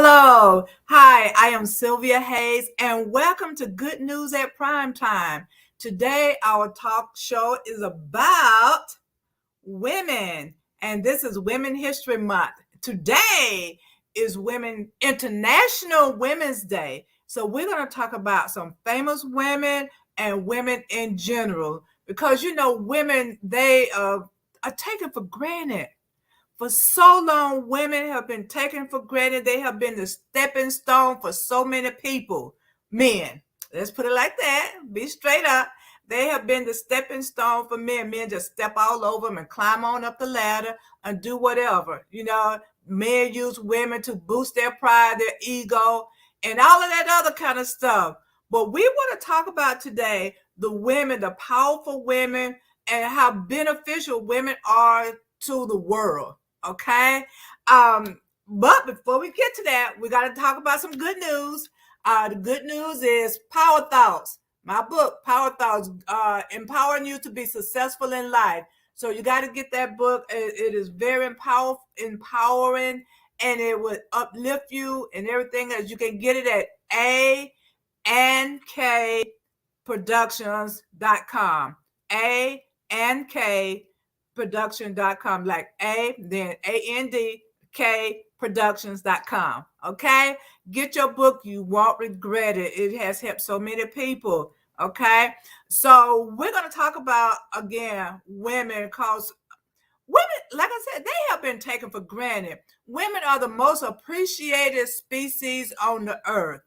Hello. Hi, I am Sylvia Hayes, and welcome to Good News at Primetime. Today, our talk show is about women, and this is Women History Month. Today is International Women's Day. So, we're going to talk about some famous women and women in general because women, they are taken for granted. For so long, women have been taken for granted. They have been the stepping stone for so many people. Men, let's put it like that. Be straight up. They have been the stepping stone for men. Men just step all over them and climb on up the ladder and do whatever. Men use women to boost their pride, their ego, and all of that other kind of stuff. But we want to talk about today the women, the powerful women, and how beneficial women are to the world. Okay. But before we get to that, we got to talk about some good news. The good news is Power Thoughts, my book, Power Thoughts, empowering you to be successful in life. So you got to get that book. It is very empowering, and it would uplift you and everything else. You can get it at ANKProductions.com. ANKProduction.com, like A, then ANDK Productions.com. Okay, get your book. You won't regret it. It has helped so many people. Okay, so we're going to talk about again women, because women, like I said, they have been taken for granted. Women are the most appreciated species on the earth.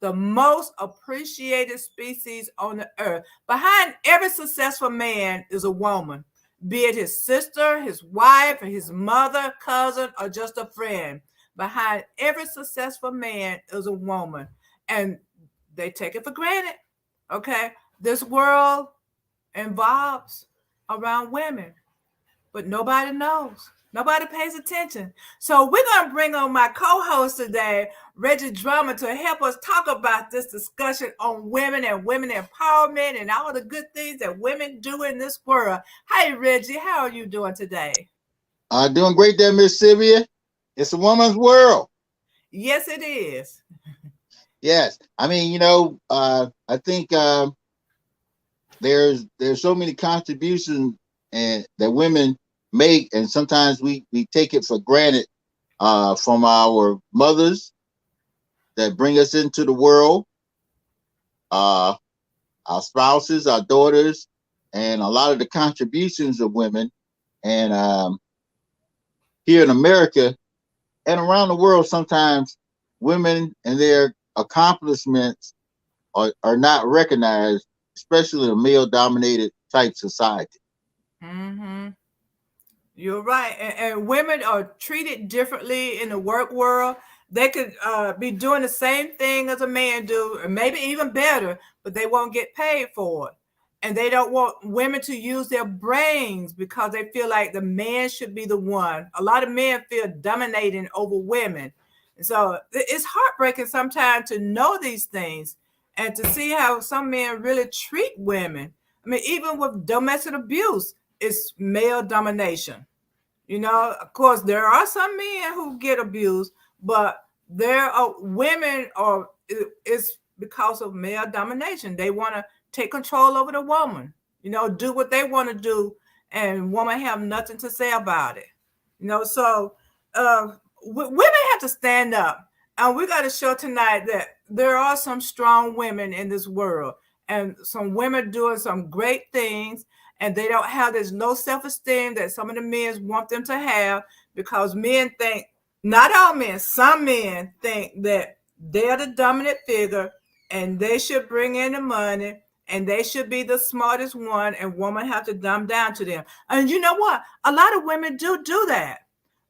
The most appreciated species on the earth. Behind every successful man is a woman, be it his sister, his wife, his mother, cousin, or just a friend. Behind every successful man is a woman, and they take it for granted. Okay, this world involves around women, but nobody knows. Nobody pays attention. So we're going to bring on my co-host today, Reginal, to help us talk about this discussion on women and women empowerment and all the good things that women do in this world. Hi, Reggie. How are you doing today? Doing great there, Miss Sylvia. It's a woman's world. Yes, it is. Yes. I mean, I think there's so many contributions and that women make, and sometimes we take it for granted from our mothers that bring us into the world, uh, our spouses, our daughters, and a lot of the contributions of women. And here in America and around the world, sometimes women and their accomplishments are not recognized, especially in a male-dominated type society. Mm-hmm. You're right. And women are treated differently in the work world. They could be doing the same thing as a man do, or maybe even better, but they won't get paid for it. And they don't want women to use their brains because they feel like the man should be the one. A lot of men feel dominating over women. And so it's heartbreaking sometimes to know these things and to see how some men really treat women. I mean, even with domestic abuse, it's male domination. Of course, there are some men who get abused, but there are women, or it's because of male domination. They want to take control over the woman, do what they want to do, and woman have nothing to say about it. So women have to stand up. And we got to show tonight that there are some strong women in this world, and some women doing some great things, and they don't have, there's no self-esteem that some of the men want them to have, because men think, not all men, some men think that they're the dominant figure and they should bring in the money and they should be the smartest one, and women have to dumb down to them. And you know what? A lot of women do that.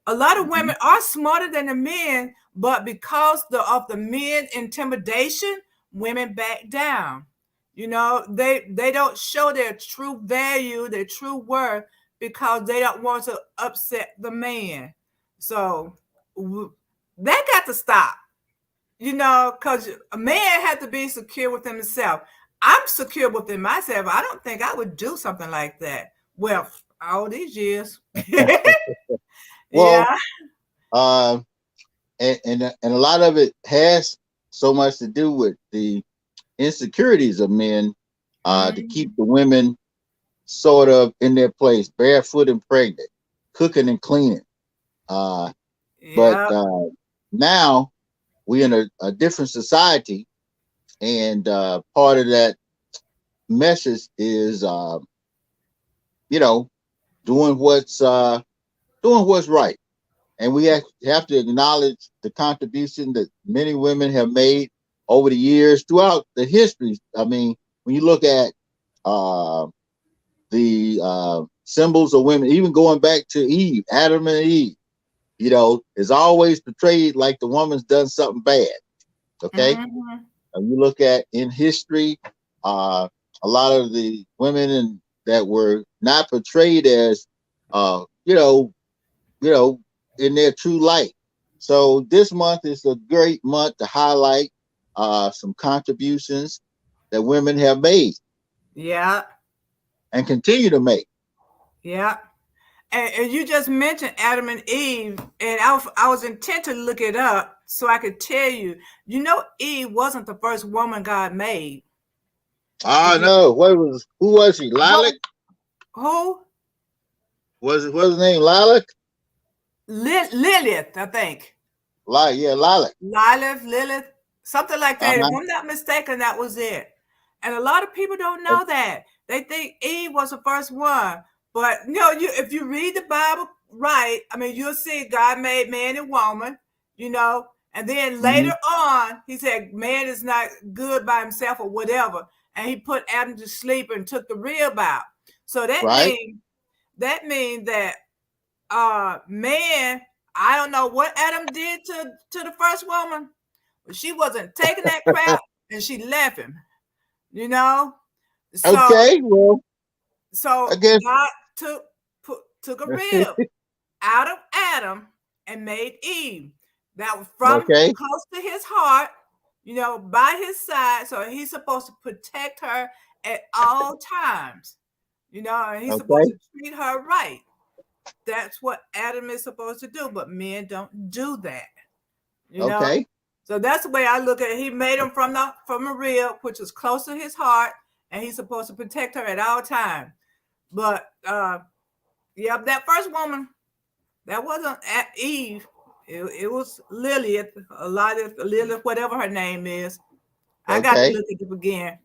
A lot of Mhm. women are smarter than the men, but because of the men intimidation, women back down. They don't show their true value, their true worth, because they don't want to upset the man. So that got to stop. Because a man had to be secure within himself. I'm secure within myself. I don't think I would do something like that. Well, all these years. Well, Yeah. uh, and a lot of it has so much to do with the insecurities of men, to keep Mm, the women sort of in their place, barefoot and pregnant, cooking and cleaning. Uh, but yeah, now we're in a different society, and part of that message is, you know, doing doing what's right. And we have to acknowledge the contribution that many women have made over the years throughout the history. I mean, when you look at uh, the symbols of women, even going back to Eve, Adam and Eve, is always portrayed like the woman's done something bad. Okay, hmm, and you look at in history, uh, a lot of the women that were not portrayed as, uh, you know, you know, in their true light. So this month is a great month to highlight some contributions that women have made yeah, and continue to make. yeah. And you just mentioned Adam and Eve, and I was intent to look it up so I could tell you. You know, Eve wasn't the first woman God made. Did Ah, you? no, who was she? What? Lilac? Who? What's his name? Lilac? Lilith, I think. Yeah, Lilac. Lilith, something like that. If Uh-huh. I'm not mistaken, that was it. And a lot of people don't know that. They think Eve was the first one. But if you read the Bible right, I mean, you'll see God made man and woman, and then Mm-hmm. later on, he said man is not good by himself or whatever. And he put Adam to sleep and took the rib out. So that Right? means that man, I don't know what Adam did to the first woman, but she wasn't taking that crap and she left him, you know? So Okay, well, I so guess. God took a rib out of Adam and made Eve. That was from Okay, close to his heart, by his side. So he's supposed to protect her at all times, and he's supposed okay, to treat her right. That's what Adam is supposed to do, but men don't do that, you know. okay, So that's the way I look at it. He made him from a rib, which was close to his heart, and he's supposed to protect her at all times. But yeah, that first woman, that wasn't Eve. It was Lilith, Lilith, whatever her name is. I got to okay. look at it again,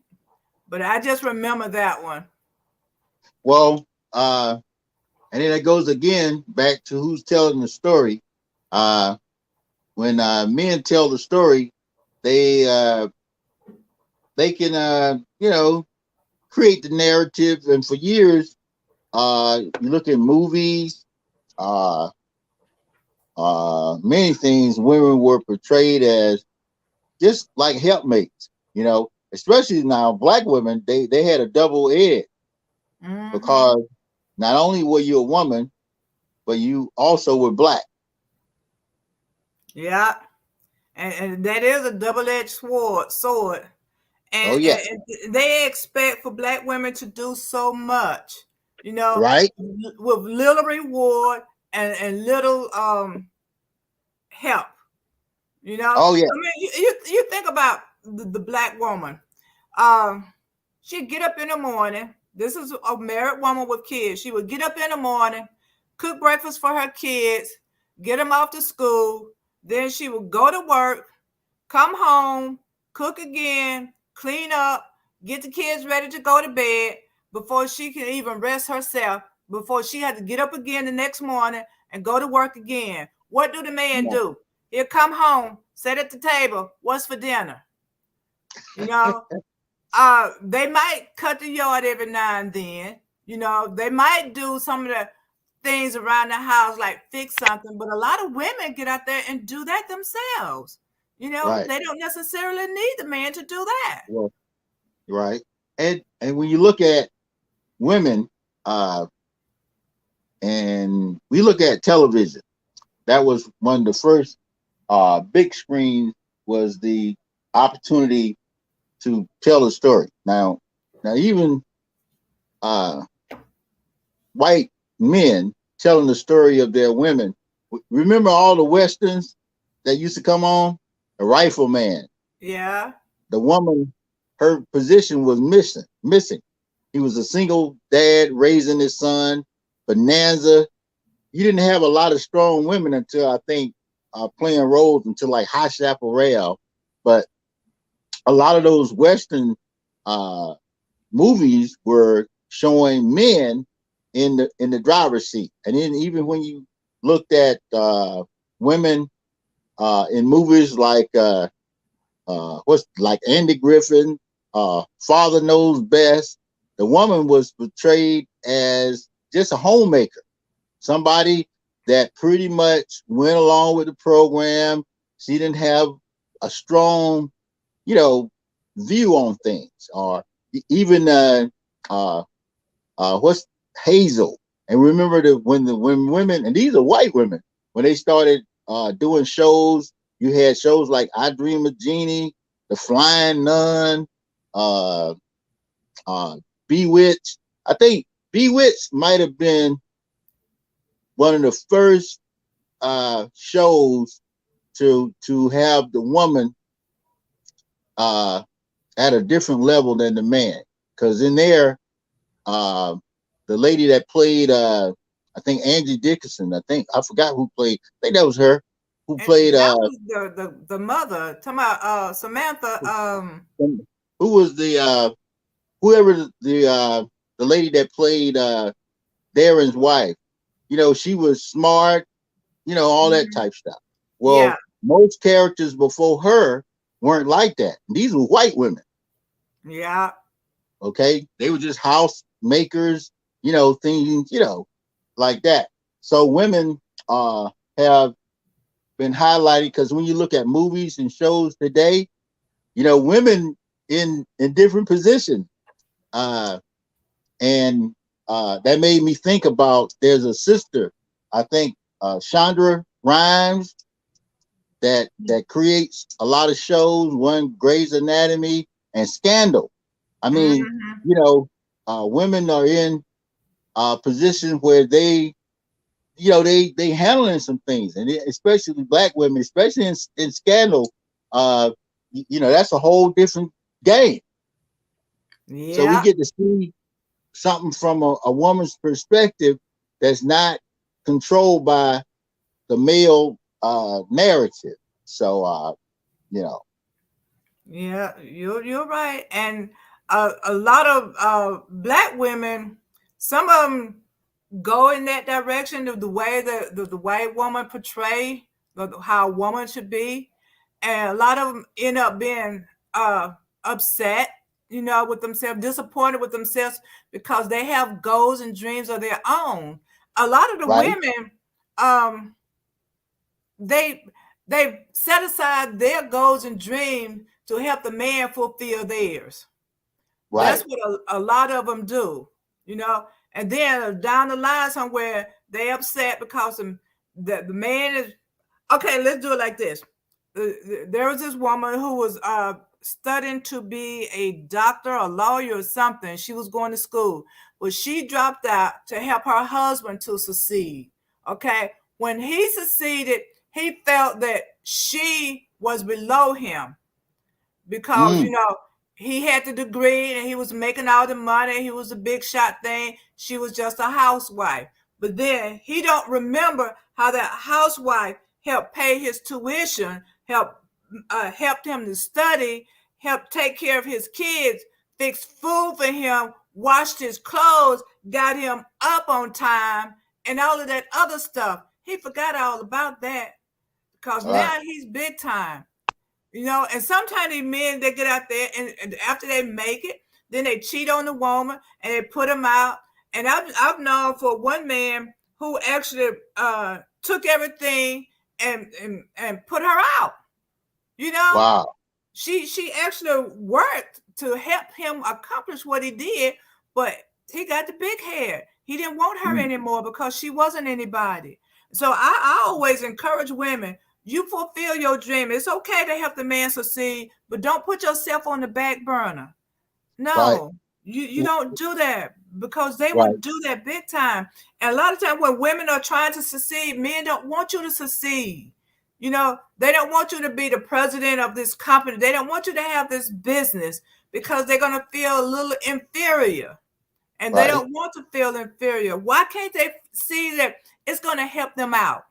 but I just remember that one. Well, and then it goes again back to who's telling the story. Uh, when men tell the story, they they can create the narrative, and for years, you look at movies, uh, many things. Women were portrayed as just like helpmates. Especially now, black women they had a double edge Hmm. because not only were you a woman, but you also were black. Yeah, and that is a double-edged sword. Oh and, yeah, and they expect for black women to do so much, you know, right. with little reward and little help. Oh yeah, I mean, you think about the black woman. Um, she'd get up in the morning. This is a married woman with kids. She would get up in the morning, cook breakfast for her kids, get them off to school. Then she would go to work, come home, cook again, clean up, get the kids ready to go to bed before she can even rest herself, before she had to get up again the next morning and go to work again. What do the man yeah, do? He'll come home, sit at the table. What's for dinner? You know, they might cut the yard every now and then. They might do some of the things around the house, like fix something, but a lot of women get out there and do that themselves. right. They don't necessarily need the man to do that. Well, right. And when you look at women, uh, and we look at television, that was one of the first big screen was the opportunity to tell a story. Now even uh, white men telling the story of their women. Remember all the westerns? that used to come on? A rifleman. Yeah. The woman, her position was missing. He was a single dad raising his son. Bonanza. You didn't have a lot of strong women until I think playing roles until like Hot Chaparral. But a lot of those Western uh, movies were showing men in the driver's seat, and then even when you looked at women in movies like what's like Andy Griffin, Father Knows Best, the woman was portrayed as just a homemaker, somebody that pretty much went along with the program. She didn't have a strong, you know, view on things, or even uh, what's Hazel. And remember when women, and these are white women, when they started doing shows, you had shows like I Dream of Jeannie, The Flying Nun, uh, uh, Bewitched. I think Bewitched might have been one of the first shows to have the woman uh, at a different level than the man. Because in there, uh, the lady that played, I think Angie Dickinson, I forgot who played. I think that was her who And played. that was the mother. Talking about Samantha. Who was the whoever the lady that played Darren's wife? You know, she was smart. You know, all that Mhm. type stuff. Yeah. Well, most characters before her weren't like that. These were white women. Yeah. Okay, they were just house makers. You know, things. You know, like that. So women have been highlighted because when you look at movies and shows today, you know, women in different positions, uh, and that made me think about. There's a sister, I think, Chandra Rhimes, that creates a lot of shows. One, Grey's Anatomy and Scandal. I mean, Mm-hmm. you know, women are in positions where they, you know, they handling some things, and especially black women, especially in Scandal. You know, that's a whole different game. So we Yeah. get to see something from a woman's perspective that's not controlled by the male narrative. So you know, Yeah. You're right. And a lot of black women, some of them go in that direction of the way the white woman portray how a woman should be, and a lot of them end up being upset, with themselves, disappointed with themselves because they have goals and dreams of their own. A lot of the right, women, um, they they set aside their goals and dreams to help the man fulfill theirs. That's right, what a lot of them do. And then down the line somewhere, they upset because the man is okay. Let's do it like this. There was this woman who was studying to be a doctor, a lawyer, or something. She was going to school, but she dropped out to help her husband to succeed. Okay, when he succeeded, he felt that she was below him because mm, he had the degree and he was making all the money. He was a big shot thing. She was just a housewife. But then he don't remember how that housewife helped pay his tuition, helped him to study, helped take care of his kids, fixed food for him, washed his clothes, got him up on time, and all of that other stuff. He forgot all about that because right, now he's big time. And sometimes these men, they get out there and after they make it, then they cheat on the woman and they put them out. And I've known for one man who actually took everything and put her out. You know, wow, she actually worked to help him accomplish what he did, but he got the big hair. He didn't want her mm, anymore because she wasn't anybody. So I always encourage women, you fulfill your dream. It's okay to help the man succeed, but don't put yourself on the back burner. right, No, you don't do that because they right, would do that big time. And a lot of times when women are trying to succeed, men don't want you to succeed. You know, they don't want you to be the president of this company. They don't want you to have this business because they're going to feel a little inferior, and they Right. don't want to feel inferior. Why can't they see that it's going to help them out?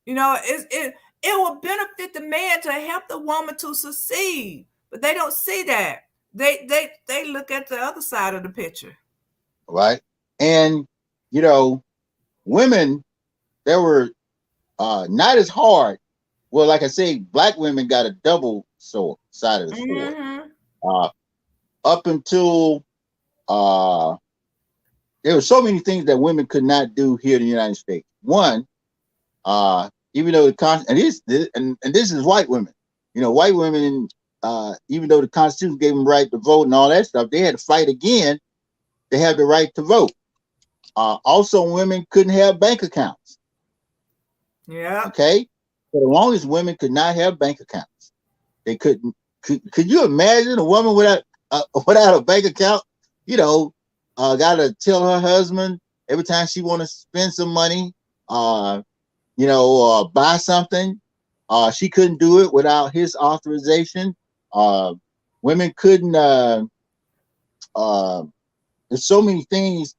You know, it will benefit the man to help the woman to succeed, but they don't see that. They look at the other side of the picture. Right. And you know, women, they were not as hard. Well, like I say, black women got a double sword side of the sword. Mm-hmm. Uh, up until uh, there were so many things that women could not do here in the United States. One, even though and this is white women. You know, white women, even though the Constitution gave them the right to vote and all that stuff, they had to fight again to have the right to vote. Also, women couldn't have bank accounts. Yeah. Okay, for the longest, women could not have bank accounts. They couldn't. Could you imagine a woman without without a bank account? You know, got to tell her husband every time she want to spend some money. Buy something. She couldn't do it without his authorization. Uh, Women couldn't. Uh, there's so many things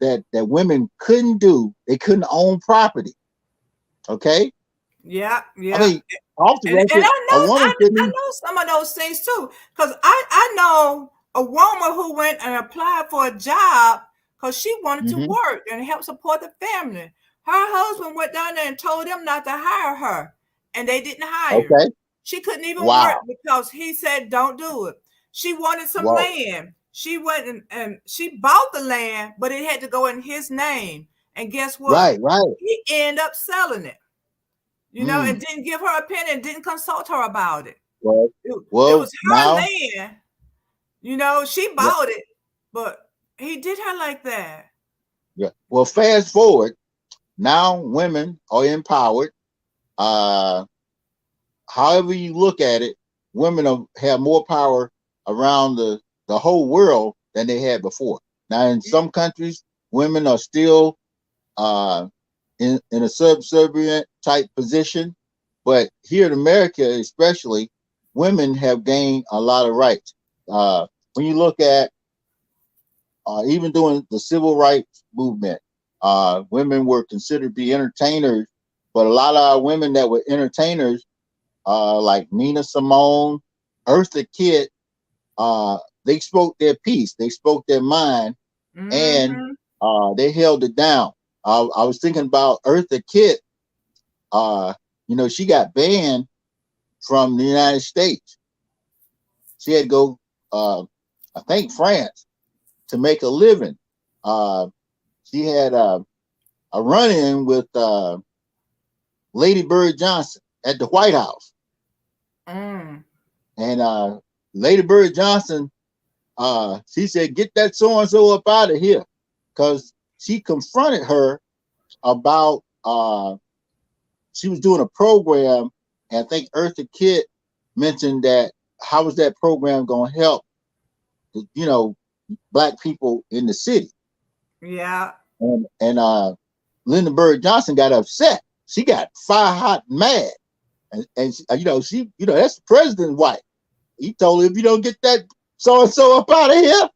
that women couldn't do. They couldn't own property. Okay, Yeah. I Yeah. mean, off the And record, a woman I couldn't. know some of those things too, because I know a woman who went and applied for a job because she wanted to Mm-hmm. work and help support the family. Her husband went down there and told them not to hire her, and they didn't hire. Okay. She couldn't even work Wow. because he said don't do it. She wanted some Whoa. land. She went and she bought the land, but it had to go in his name. And guess what? Right. Right. He ended up selling it, you know, and Mm. didn't give her opinion, didn't consult her about it. Well. It was Well. her Now. land, you know, she Yeah. bought it, but he did her like that. Yeah. Well. Fast forward. Now women are empowered. Uh, However you look at it, have more power around the whole world than they had before. Now, in some countries, women are still uh, in a subservient type position, but here in America, especially, women have gained a lot of rights. When you look at even during the civil rights movement, women were considered to be entertainers, but a lot of our women that were entertainers like Nina Simone, Eartha Kitt, they spoke their piece, they spoke their mind, and Mm-hmm. they held it down. I was thinking about Eartha Kitt. Uh, she got banned from the United States. She had to go, I think, France to make a living. Uh, she had a run-in with Lady Bird Johnson at the White House, Mm. and Lady Bird Johnson, she said, "Get that so and so up out of here," because she confronted her about she was doing a program, and I think Eartha Kitt mentioned that how was that program going to help, you know, black people in the city, Yeah. and Linda Bird Johnson got upset. She got fire hot mad, and that's the president's wife. He told her, if you don't get that so and so up out of here,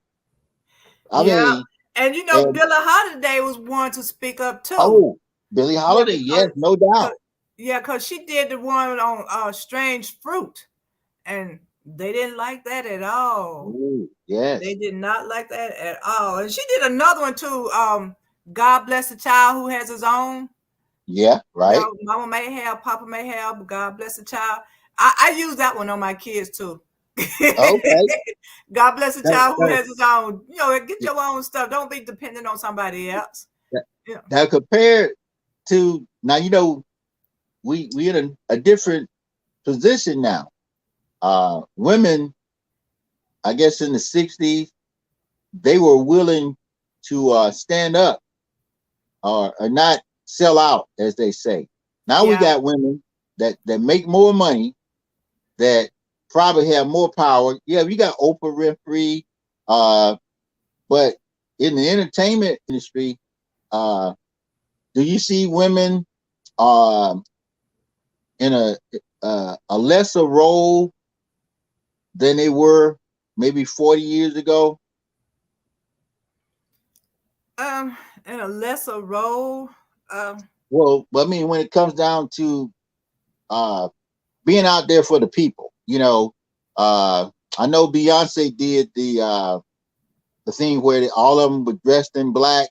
I Yeah. mean, And you know, and Billie Holiday was one to speak up too. oh, Billie Yeah, Holiday, yes, no doubt. because she did the one on Strange Fruit, and they didn't like that at all. Ooh, They yes, did not like that at all. And she did another one too. God bless the child who has his own. yeah, You right. know, Mama may have, Papa may have, but God bless the child. I use that one on my kids too. Okay. God bless the Now, child who now, has his own. You know, get your own stuff. Don't be dependent on somebody else. Yeah. now compared to now, we in a different position now. Women, I guess in the '60s, they were willing to stand up or not sell out, as they say. Now we Yeah. got women that make more money, that probably have more power. Yeah, we got Oprah Winfrey, uh, but in the entertainment industry, uh, do you see women uh, in a lesser role than they were maybe 40 years ago? Um, in a lesser role. Well, I mean, when it comes down to uh, being out there for the people, I know Beyonce did the thing where all of them were dressed in black,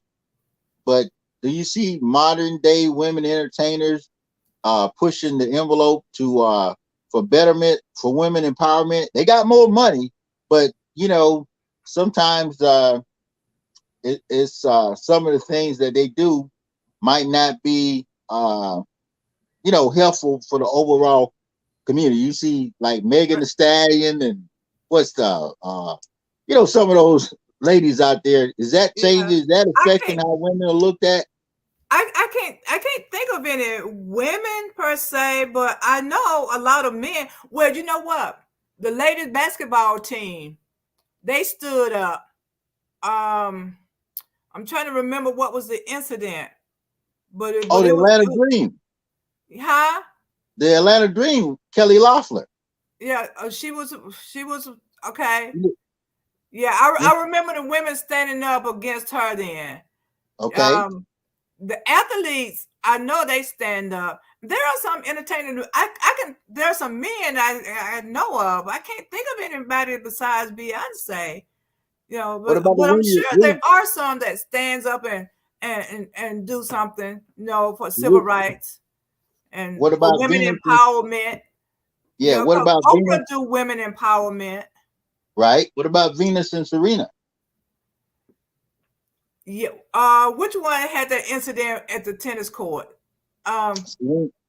but do you see modern day women entertainers pushing the envelope to for betterment for women empowerment? They got more money, but sometimes it's some of the things that they do might not be helpful for the overall community. You see, like Megan I, the Stallion and what's the some of those ladies out there. Is that yeah, changing? Is that I affecting can't. how women are looked at? I can't think of any women per se, but I know a lot of men. Well, you know what? The ladies basketball team, they stood up. Um, I'm trying to remember what was the incident, but it, Oh, but the it was, Atlanta Dream, huh? the Atlanta Dream, Kelly Loeffler. Yeah, she was okay. Yeah, I remember the women standing up against her then. Okay, Um, the athletes, I know they stand up. There are some entertainers. I can. There are some men I know of. I can't think of anybody besides Beyonce. what about the But I'm Williams? sure there are some that stands up and do something. For civil rights and What for about women Venus? empowerment. Yeah, what Because about Venus? Oprah do women empowerment. Right. What about Venus and Serena? Yeah. Which one had that incident at the tennis court? Um,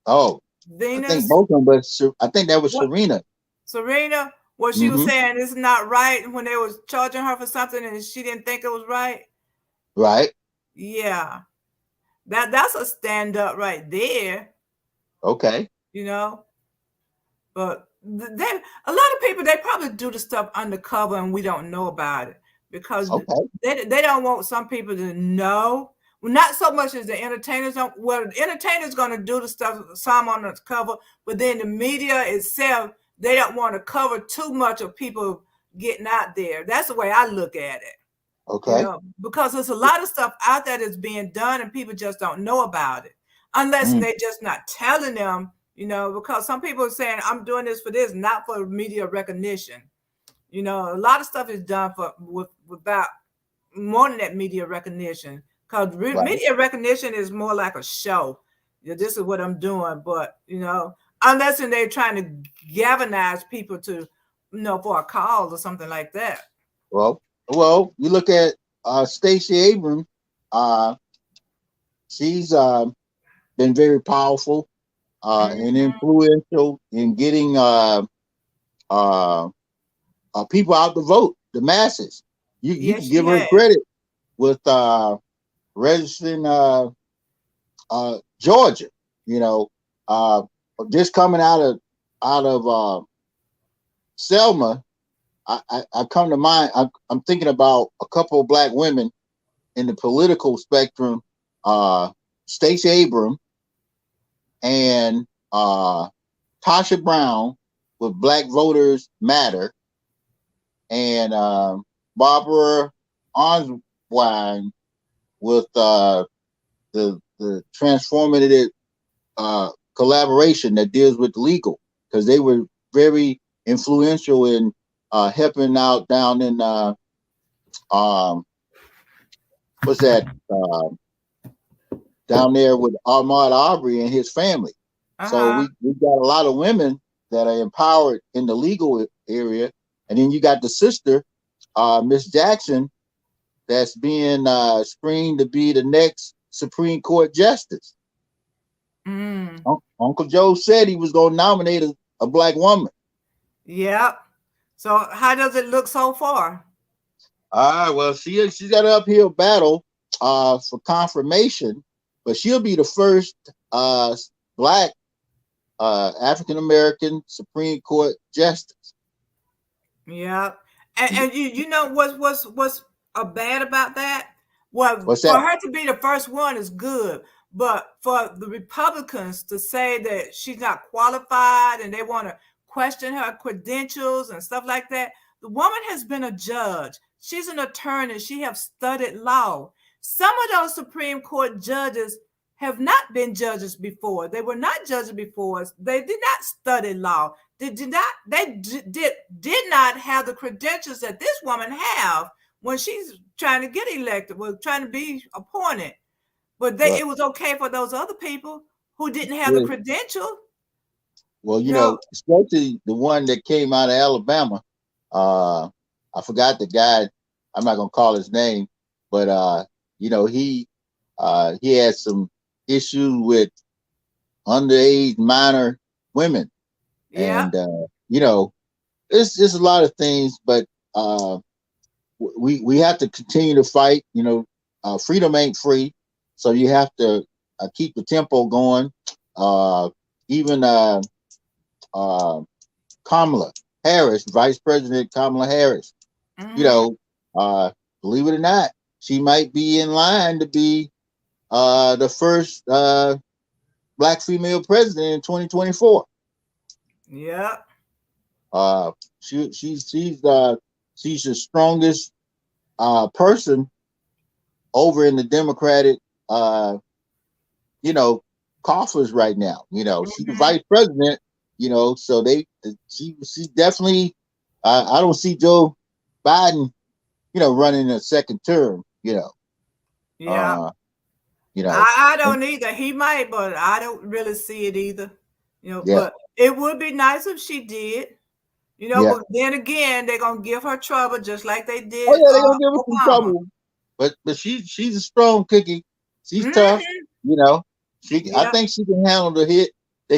Oh, I think Venus. both of them, but I think that was What? Serena. Serena? Well, she was Mm-hmm. saying it's not right when they was charging her for something and she didn't think it was right. Right. Yeah. That's a stand up right there. Okay. You know. But then a lot of people, they probably do the stuff undercover and we don't know about it because Okay. they don't want some people to know. Well, not so much as the entertainers don't. Well, the entertainers going to do the stuff some on the cover, but then the media itself, they don't want to cover too much of people getting out there. That's the way I look at it. Okay. Because there's a lot of stuff out there that's being done and people just don't know about it unless Mm, they're just not telling them, because some people are saying, I'm doing this for this, not for media recognition. A lot of stuff is done without more than that media recognition because right. media recognition is more like a show. This is what I'm doing, but unless they're trying to galvanize people to, for a cause or something like that. Well, you look at Stacey Abrams. Uh, she's been very powerful and Mhm. influential in getting uh, people out to vote, the masses. You Yes, can she give her has. credit with registering Georgia. You know, uh, just coming out of Selma, I come to mind. I'm thinking about a couple of black women in the political spectrum. Uh, Stacey Abrams and Tasha Brown with Black Voters Matter, and Barbara Arnswine with the transformative collaboration that deals with legal, because they were very influential in helping out down in um, what's that down there with Ahmaud Arbery and his family. So Uh-huh. we got a lot of women that are empowered in the legal area, and then you got the sister, Miss Jackson, that's being screened to be the next Supreme Court justice. Mm. Uncle Joe said he was going to nominate a black woman. Yep. So how does it look so far? Well, she's got an uphill battle for confirmation, but she'll be the first black African American Supreme Court justice. Yep. And you know what's bad about that? Well, What's for that? her to be the first one is good, But for the Republicans to say that she's not qualified and they want to question her credentials and stuff like that, the woman has been a judge. She's an attorney. She has studied law. Some of those Supreme Court judges have not been judges before. They were not judges before. They did not study law. They did not have the credentials that this woman have when she's trying to get elected, was trying to be appointed. But Right. it was okay for those other people who didn't have the Yeah. credential. Well, You know, especially the one that came out of Alabama. Uh, I forgot the guy. I'm not gonna call his name, but he had some issues with underage minor women, yeah. and it's a lot of things. But uh, we have to continue to fight. Freedom ain't free, so you have to keep the tempo going. Even uh, Kamala Harris, Vice President Kamala Harris. You Mm-hmm. know, believe it or not, she might be in line to be the first black female president in 2024. Yeah. Uh, she's the strongest person over in the Democratic you know coffers right now. She's the Mm-hmm. vice president. So she definitely. I don't see Joe Biden running a second term. Yeah. Uh, you know, I and don't either. He might, but I don't really see it either. yeah, But it would be nice if she did. yeah. But then again, they're gonna give her trouble just like they Oh did yeah, they're gonna give us some Obama. trouble, but she's a strong cookie. She's tough. Mm-hmm. You know, I Yeah. think she can handle the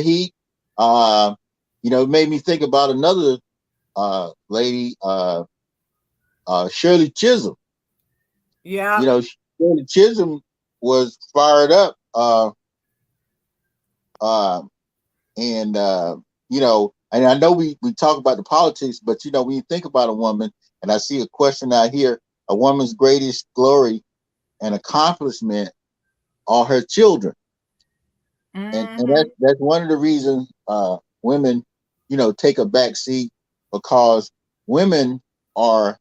heat. Uh, it made me think about another lady, Shirley Chisholm. Yeah. Shirley Chisholm was fired up. Uh, and and I know we talk about the politics, but when you think about a woman, and I see a question out here, a woman's greatest glory and accomplishment are her children, and Mm-hmm. that's one of the reasons women take a back seat, because women are,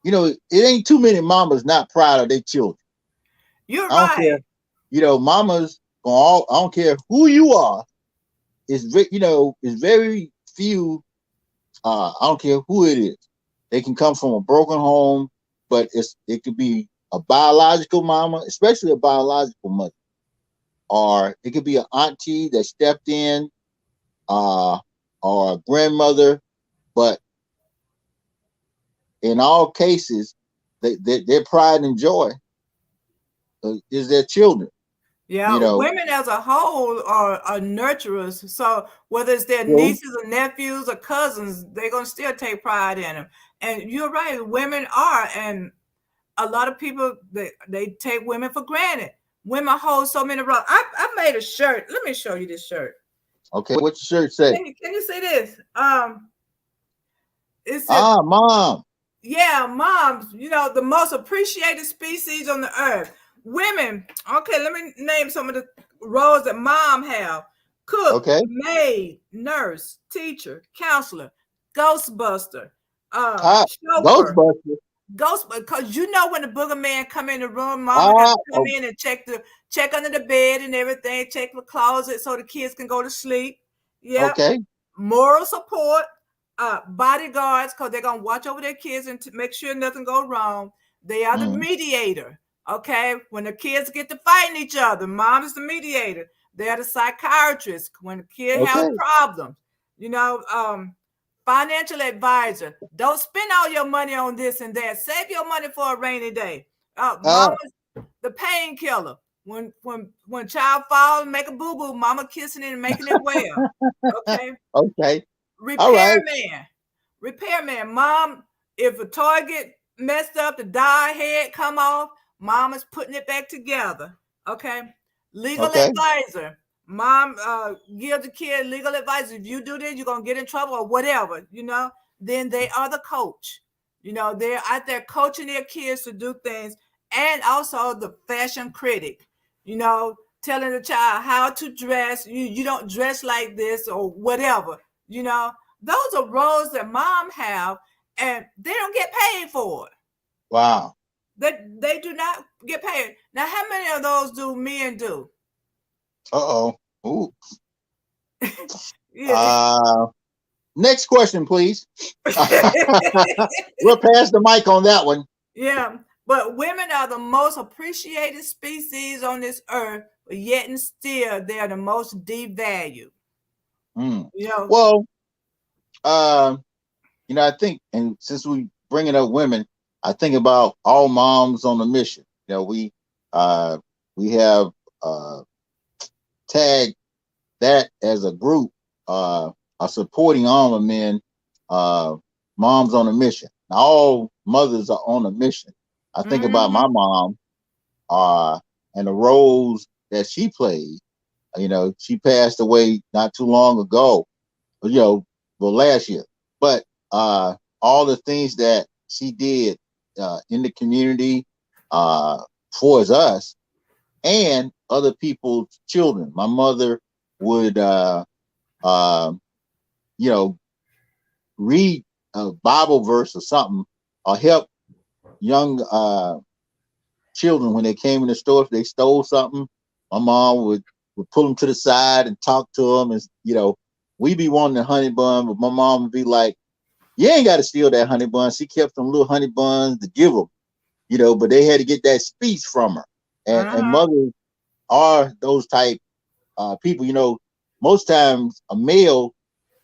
it ain't too many mamas not proud of their children. You're I don't care, right. mamas I don't care who you are. It's very few. I don't care who it is. They can come from a broken home, but it could be a biological mama, especially a biological mother, or it could be an auntie that stepped in, uh, or a grandmother. But in all cases, their pride and joy is their children. You Yeah, know, women as a whole are nurturers. So whether it's their true. nieces or nephews or cousins, they're gonna still take pride in them. And you're right, women are, and a lot of people they take women for granted. Women hold so many roles. I made a shirt. Let me show you this shirt. Okay, what's your shirt say? Can you see this? It says, Ah, mom. yeah, moms, the most appreciated species on the earth. Women. Okay, let me name some of the roles that mom have. Cook, Okay. maid, nurse, teacher, counselor, ghostbuster, Ah, chauffeur. Ghostbusters. Ghost, because when the booger man come in the room, mama got Ah, to come oh, in and check under the bed and everything, check the closet so the kids can go to sleep. Yep. okay. Moral support, bodyguards, because they're gonna watch over their kids and to make sure nothing go wrong. They are the Mm, mediator. Okay, when the kids get to fighting each other, mom is the mediator. They are the psychiatrist when the kid has okay. problems. You know, financial advisor. Don't spend all your money on this and that. Save your money for a rainy day. Ah, Mama's the painkiller. When child falls, make a boo boo, mama kissing it and making it well. Okay. okay. All right. Repairman. Repairman. Mom, if a toy get messed up, the dial head come off, mom is putting it back together. Okay. Legal Okay. advisor. Mom give the kid legal advice. If you do this, you're gonna get in trouble or whatever, Then they are the coach. They're out there coaching their kids to do things, and also the fashion critic, you know, telling the child how to dress. You don't dress like this or whatever. You know, those are roles that mom have, and they don't get paid for it. Wow. They do not get paid. Now, how many of those do men do? Uh-oh. Ooh. Yeah. Uh, Next question, please. We'll pass the mic on that one. Yeah, but women are the most appreciated species on this earth, but yet and still they are the most devalued. Mm. You know, Well, uh, I think, and since we bringing up women, I think about all moms on a mission. Uh, we have uh, tagged that as a group, are supporting all the men, uh, moms on a mission. Now, all mothers are on a mission. I think about my mm-hmm, mom, and the roles that she played. She passed away not too long ago, you know, well, last year. But all the things that she did in the community, uh, towards us and other people's children. My mother would, uh, you know, read a Bible verse or something, or help young children when they came in the store. If they stole something, my mom would pull them to the side and talk to them. And we be wanting a honey bun, but my mom would be like, "You ain't got to steal that honey bun." She kept some little honey buns to give them, but they had to get that speech from her. And uh-huh, mothers are those type people. Most times a male,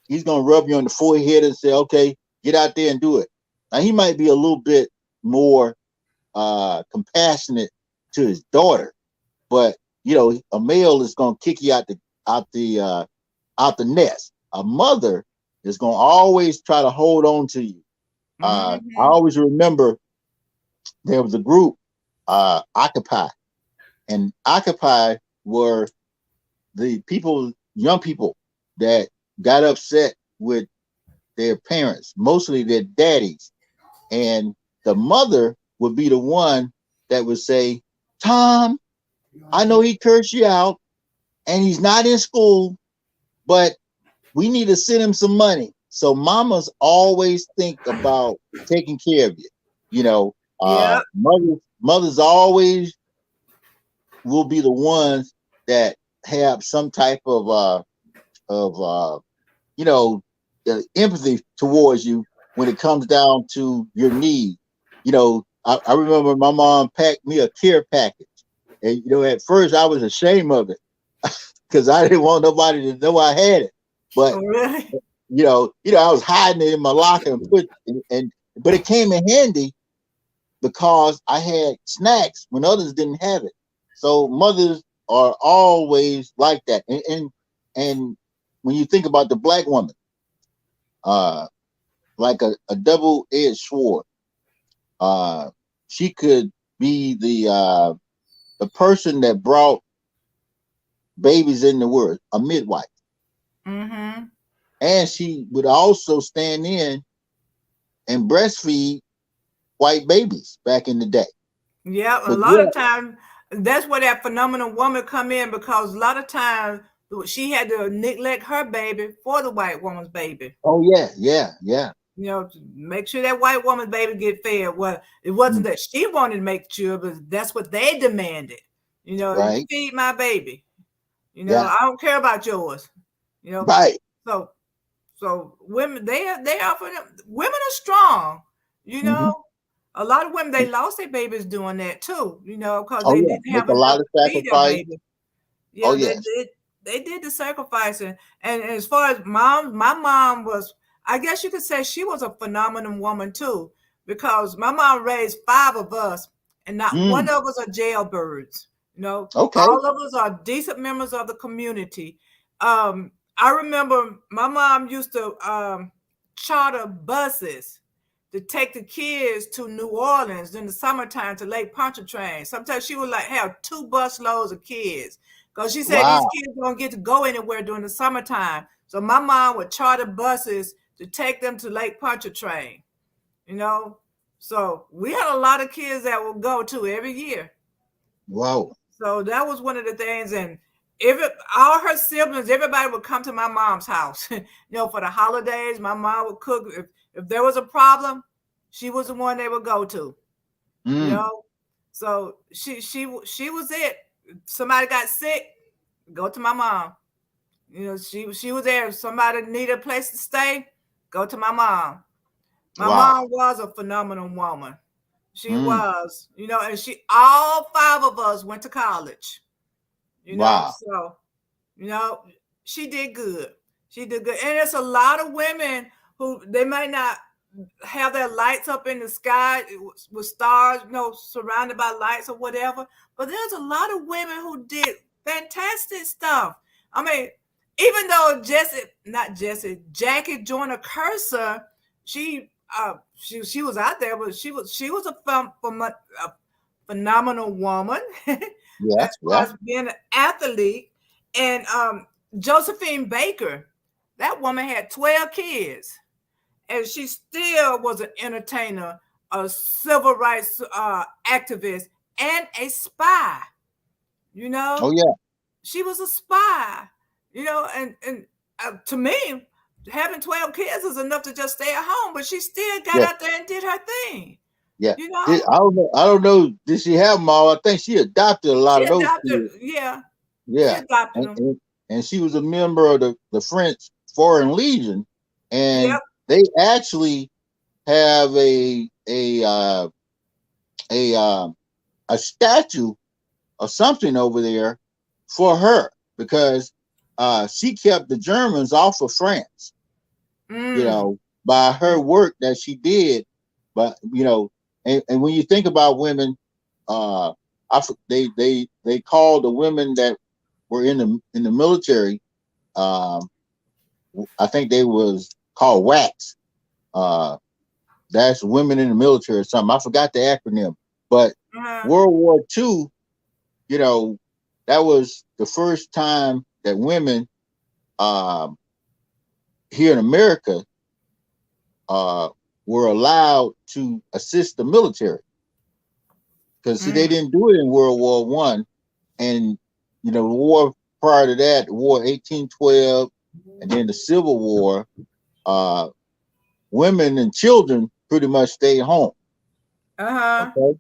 he's gonna rub you on the forehead and say, "Okay, get out there and do it." Now he might be a little bit more compassionate to his daughter, but a male is gonna kick you out the out the nest. A mother is gonna always try to hold on to you. I mm-hmm, always remember there was a group, Occupy, and Occupy were the people, young people that got upset with their parents, mostly their daddies. And the mother would be the one that would say, "Tom, I know he cursed you out and he's not in school, but we need to send him some money." So mamas always think about taking care of you. yeah, Mothers always will be the ones that have some type of you know, empathy towards you when it comes down to your need. I remember my mom packed me a care package. And, at first I was ashamed of it because I didn't want nobody to know I had it. But, oh, really, I was hiding it in my locker and but it came in handy because I had snacks when others didn't have it. So mothers are always like that. And when you think about the black woman, uh, like a double-edged sword. Uh, she could be the person that brought babies in the world, a midwife, mm-hmm, and she would also stand in and breastfeed white babies back in the day. yeah. A But lot yeah, of times, that's where that phenomenal woman come in because a lot of times she had to neglect her baby for the white woman's baby. oh yeah, yeah, yeah, To make sure that white woman's baby get fed. Well, it wasn't mm, that she wanted to make sure, but that's what they demanded. You right, feed my baby. yeah, I don't care about yours. You know, right, so women they are for them. Women are strong. You mm-hmm. know, a lot of women they lost their babies doing that too. Because Oh they yeah, didn't make have a enough lot to of feed their sacrifice. baby. Oh Yeah, they yes, did. They did the sacrificing, and as far as mom, my mom was. I guess you could say she was a phenomenal woman too, because my mom raised five of us, and not one mm, of us are jailbirds. okay, All of us are decent members of the community. I remember my mom used to charter buses to take the kids to New Orleans in the summertime to Lake Pontchartrain. Sometimes she would like have two bus loads of kids because she said these wow, kids don't get to go anywhere during the summertime. So my mom would charter buses to take them to Lake Pontchartrain. You know, so we had a lot of kids that would go to every year. wow, So that was one of the things, and every all her siblings, everybody would come to my mom's house. For the holidays, my mom would cook. If there was a problem, she was the one they would go to. You Mm. know, so she was it. Somebody got sick, go to my mom. She was there. If somebody needed a place to stay, go to my mom. My Wow. mom was a phenomenal woman. She Mm. was, and all five of us went to college. Wow. So you know, she did good. She did good. And there's a lot of women who they might not have their lights up in the sky with stars, surrounded by lights or whatever. But there's a lot of women who did fantastic stuff. I mean, even though Jackie Joyner Cursor, she was out there, but she was a phenomenal woman Yeah. as far Yeah. as being an athlete. And Josephine Baker, that woman had 12 kids, and she still was an entertainer, a civil rights activist, and a spy. You know, Oh yeah. she was a spy. And to me, having 12 kids is enough to just stay at home, but she still got Yeah. out there and did her thing. Yeah. You know, I don't know. I don't know. Did she have them all? I think she adopted a she lot of those adopted. kids. Yeah, she Yeah. adopted And, them. and, and she was a member of the French Foreign Legion, and Yep. they actually have a a statue or something over there for her because she kept the Germans off of France, Mm. by her work that she did. But and when you think about women, uh, they call the women that were in the military. Um, I think they was called WACs. Uh, that's women in the military or something. I forgot the acronym. But Uh-huh. World War II, you know, that was the first time that women um, here in America uh, were allowed to assist the military. Because see, they Mm. didn't do it in World War One, and the war prior to that, the War 1812, and then the Civil War. Uh, Women and children pretty much stayed home. Uh-huh. Okay,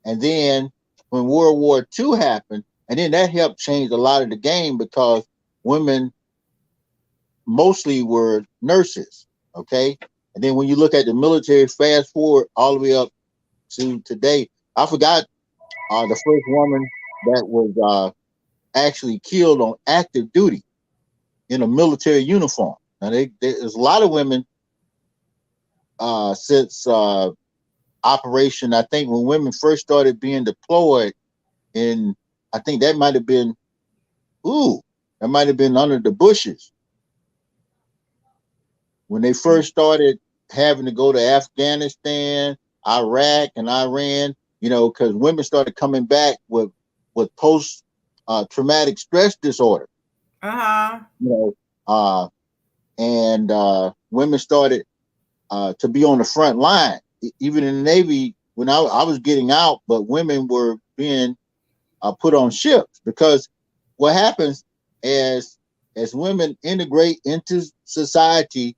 and then when World War II happened, and then that helped change a lot of the game because women mostly were nurses. Okay, and then when you look at the military, fast forward all the way up to today, I forgot the first woman that was actually killed on active duty in a military uniform. Now, there's a lot of women since Operation. I think when women first started being deployed, in I think that might have been under the Bushes when they first started having to go to Afghanistan, Iraq, and Iran. Because women started coming back with post traumatic stress disorder. Uh-huh. You know, uh, and women started to be on the front line. Even in the Navy, when I was getting out, but women were being put on ships because what happens as women integrate into society,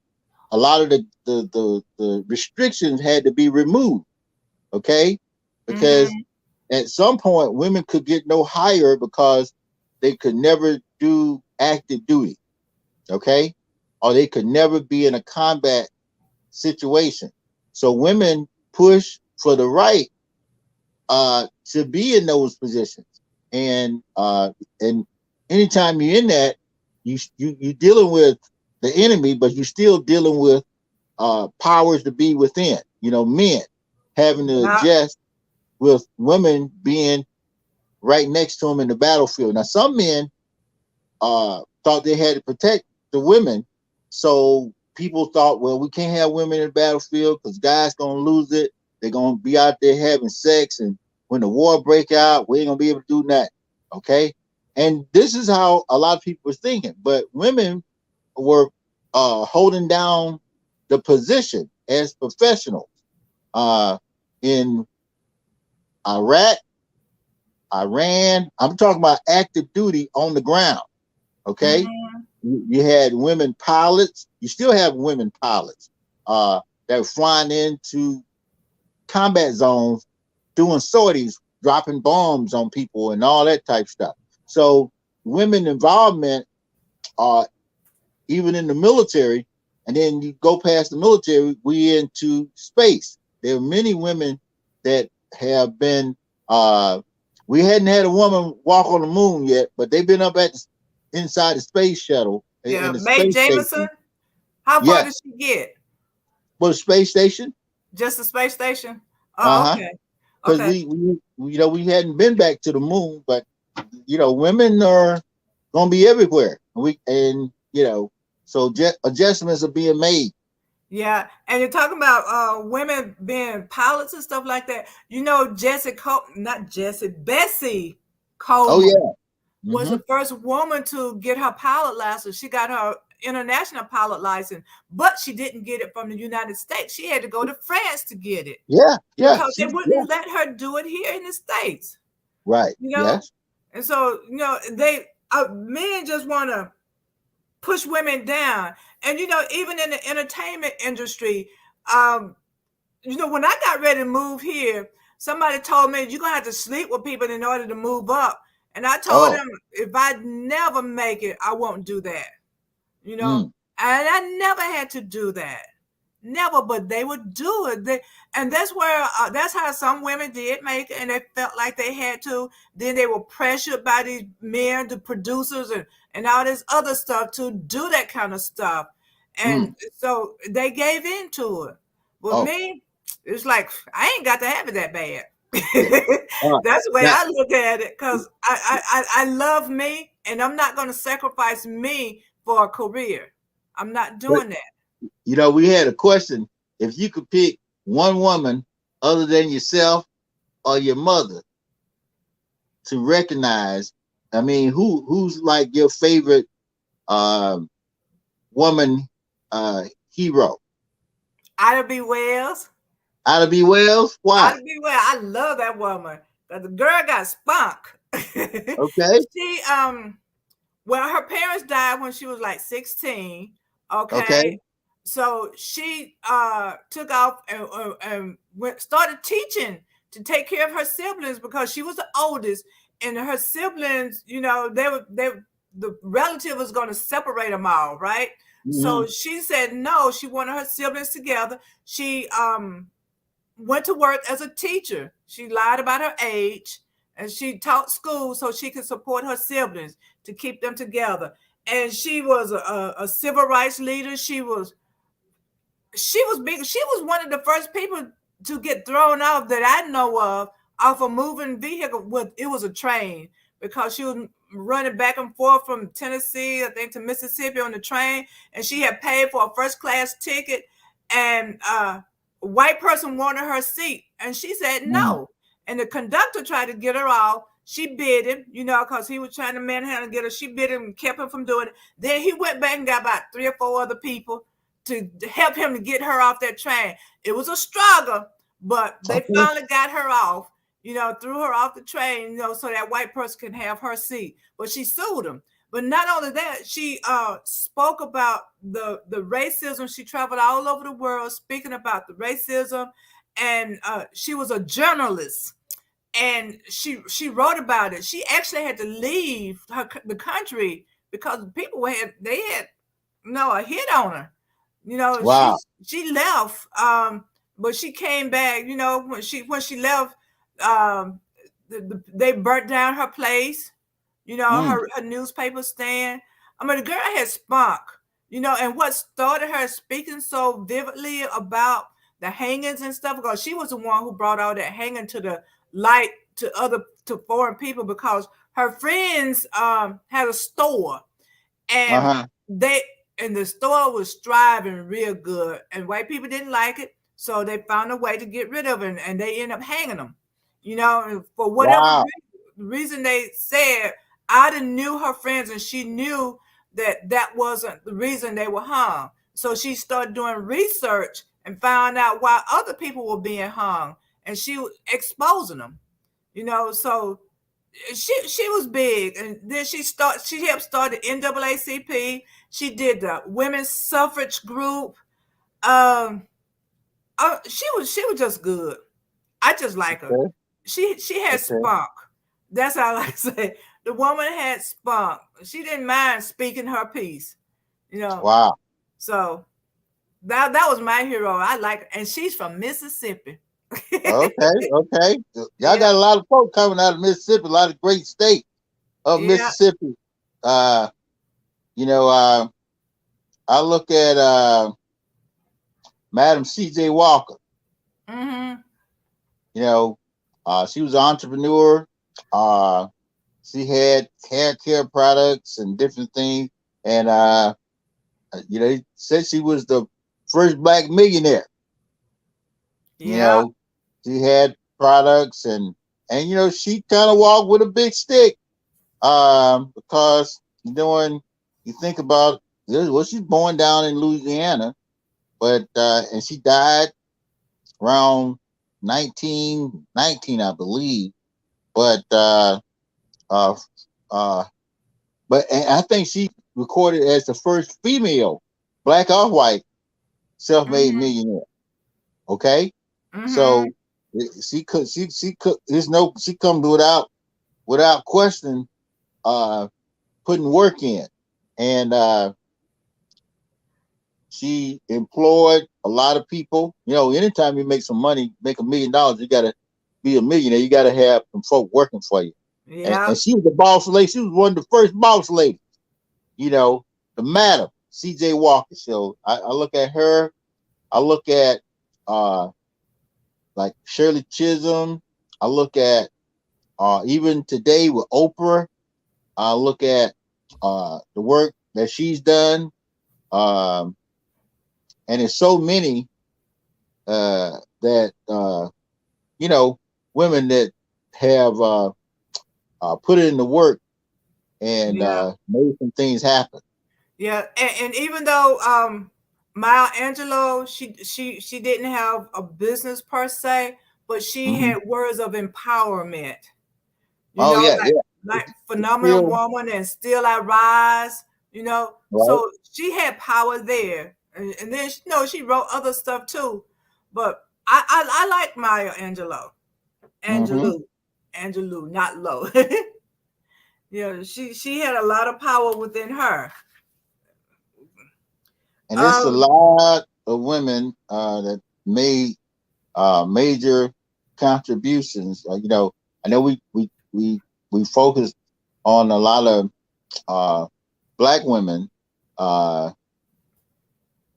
a lot of the restrictions had to be removed. Okay, because Mm-hmm. at some point women could get no higher because they could never do active duty. Okay, or they could never be in a combat situation. So women push for the right to be in those positions, and anytime you're in that, you dealing with the enemy, but you're still dealing with powers to be within. Men having to Yeah. adjust with women being right next to them in the battlefield. Now, some men thought they had to protect the women. So people thought, well, we can't have women in the battlefield because guys gonna lose it. They're gonna be out there having sex, and when the war break out, we ain't gonna be able to do nothing. Okay, and this is how a lot of people were thinking. But women were holding down the position as professionals in Iraq, Iran. I'm talking about active duty on the ground. Okay, Mm-hmm. you had women pilots. You still have women pilots that are flying into combat zones, doing sorties, dropping bombs on people, and all that type stuff. So women involvement, even in the military, and then you go past the military, we into space. There are many women that have been. We hadn't had a woman walk on the moon yet, but they've been up at inside the space shuttle Yeah, in the Mae space Jameson. station. How far did Yes, she get? for the space station. Just the space station? Uh Oh, huh. okay. Because Okay. we hadn't been back to the moon, but women are gonna be everywhere. So adjustments are being made. Yeah. And you're talking about women being pilots and stuff like that. You know, not Jessie, Bessie Oh Coleman yeah. was Mm-hmm. the first woman to get her pilot license. She got her international pilot license, but she didn't get it from the United States. She had to go to France to get it Yeah, yeah. because they wouldn't let her do it here in the States, Right. you know? Yes. And so, men just want to push women down. And, even in the entertainment industry, um, when I got ready to move here, somebody told me you're gonna have to sleep with people in order to move up. And I told Oh. them if I never make it, I won't do that. You know, Mm. and I never had to do that. Never, but they would do it. And that's how some women did make it, and they felt like they had to. Then they were pressured by these men, the producers, and all this other stuff to do that kind of stuff. Mm. And so they gave in to it. With Oh. me, it's like I ain't got to have it that bad. Uh, That's the way now, I look at it, because I love me, and I'm not going to sacrifice me for a career. I'm not but doing that. we had a question. If you could pick one woman other than yourself or your mother to recognize, I mean, who's like your favorite um woman hero? Ida B. Wells. Ida B. Wells? Why? Ida B. Wells. I love that woman. The girl got spunk. Okay. She well, her parents died when she was like 16. Okay. Okay. So she took off and started teaching to take care of her siblings because she was the oldest, and her siblings, the relative was going to separate them all, right? Mm-hmm. So she said no, she wanted her siblings together. She went to work as a teacher. She lied about her age, and she taught school so she could support her siblings to keep them together. And she was a civil rights leader. She was big. She was one of the first people to get thrown off that I know of off a moving vehicle. With it was a train, because she was running back and forth from Tennessee, I think, to Mississippi on the train, and she had paid for a first class ticket, and a white person wanted her seat, and she said Mm-hmm. no. And the conductor tried to get her off. She bid him, because he was trying to manhandle and get her. She bid him and kept him from doing it. Then he went back and got about 3 or 4 other people to help him to get her off that train. It was a struggle, but they Okay. finally got her off, threw her off the train, so that white person can have her seat. But she sued him. But not only that, she spoke about the racism. She traveled all over the world speaking about the racism, and she was a journalist, and she wrote about it. She actually had to leave the country because people had a hit on her. She Wow. she left, but she came back. When she left, um, they burnt down her place. Mm. Her newspaper stand. I mean, the girl had spunk. And what started her speaking so vividly about the hangings and stuff, because she was the one who brought all that hanging to the light to foreign people, because her friends had a store, and Uh-huh. they and the store was striving real good, and white people didn't like it, so they found a way to get rid of it, and they end up hanging them. For whatever Wow. reason they said, Ida knew her friends, and she knew that wasn't the reason they were hung. So she started doing research and found out why other people were being hung, and she was exposing them. So she was big, and then she helped start the NAACP. She did the women's suffrage group. Um, she was just good. I just like her. Okay. She had Okay. spunk. That's how I like to say. The woman had spunk. She didn't mind speaking her piece, you know. Wow. So that was my hero. I like her. And she's from Mississippi. Okay. Okay. Y'all Yeah, got a lot of folks coming out of Mississippi. A lot of great states of yeah. Mississippi. Uh, you know, I look at Madam C.J. Walker. Mm-hmm. You know, she was an entrepreneur. Uh, she had hair care products and different things. And they said she was the first black millionaire. You Yeah, know, she had products and she kind of walked with a big stick. Because doing you think about well, she's born down in Louisiana, but and she died around 1919, I believe. But uh, uh, and I think she recorded as the first female, black or white, self-made mm-hmm. millionaire. Okay, Mm-hmm. so she could there's no she comes without question putting work in, and she employed a lot of people. Anytime you make some money, make $1 million, you got to be a millionaire. You got to have some folk working for you. Yeah, And she was the boss lady. She was one of the first boss ladies. You know, the madam C.J. Walker. So I look at her. I look at uh like Shirley Chisholm. I look at even today with Oprah. I look at the work that she's done. Um, and it's so many that women that have put in the work and yeah, made some things happen. yeah. And even though Maya Angelou, she didn't have a business per se, but she Hmm. had words of empowerment. You Oh know, yeah, yeah. like It's phenomenal still woman and still I rise. You know, right. so she had power there, and then she wrote other stuff too. But I like Maya Angelou, Hmm. Angelou, Angelou, not low. She had a lot of power within her. And it's a Um, lot of women that made major contributions. I know we focused on a lot of uh, black women, uh,